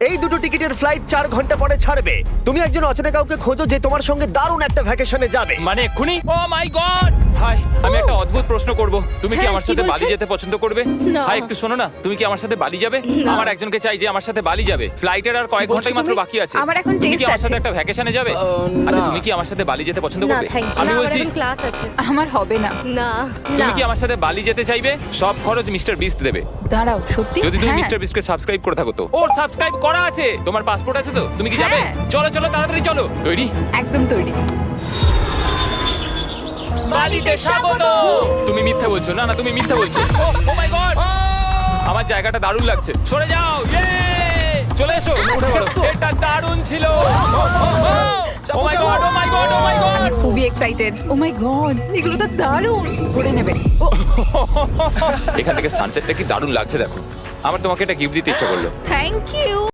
এই দুটো টিকিটের ফ্লাইট 4 ঘন্টা পরে ছাড়বে। তুমি একজন অচেনা কাউকে খোঁজো যে তোমার সঙ্গে দারুণ একটা ভ্যাকেশনে যাবে। মানে এক্ষুনি? ও মাই গড! হাই, আমি একটা অদ্ভুত প্রশ্ন করব। তুমি কি হ্যাঁ, আমার কি সাথে বলছেন? বালি যেতে পছন্দ করবে? না। হাই, একটু শোনো না, তুমি কি আমার সাথে বালি যাবে? না। আমার একজনকে চাই যে আমার সাথে বালি যাবে। ফ্লাইটের আর কয়েক বলছো ঘন্টাই মাত্র তুমি? বাকি আছে। আমার এখন তুমি কি test আমার সাথে আছে। একটা ভ্যাকেশনে যাবে? না। আচ্ছা, তুমি কি আমার সাথে বালি যেতে পছন্দ না, করবে? thank you। আমি না, আমার বলছি, এখন ক্লাস আছে। আমার হবে না। না তুমি না কি আমার সাথে বালি যেতে চাইবে? সব খরচ মিস্টার বিস্ট দেবে। দাঁড়াও, সত্যি? যদি তুমি হ্যাঁ। মিস্টার বিস্টকে সাবস্ক্রাইব করে থাকো তো। ওর সাবস্ক্রাইব করা আছে। তোমার পাসপোর্ট আছে তো? তুমি কি যাবে? হ্যাঁ। চলো চলো, তাড়াতাড়ি চলো। তৈরি? একদম তৈরি। বালিতে স্বাগত। তুমি মিথ্যা বলছো। না না, তুমি মিথ্যা বলছো। ও মাই গড! আমার জায়গাটা দারুণ লাগছে। সরে যাও। ইয়ে! চলে এসো, উঠে পড়ো। এটা দারুণ ছিল। ও মাই গড, ও মাই গড, ও মাই গড! আমি খুবই এক্সাইটেড। ও মাই গড, এগুলো তো দারুণ। করে নেবে। ও এখান থেকে সানসেটটা কি দারুণ লাগছে দেখো। আমার তোমাকে একটা গিফট দিতে ইচ্ছা করলো। Thank you.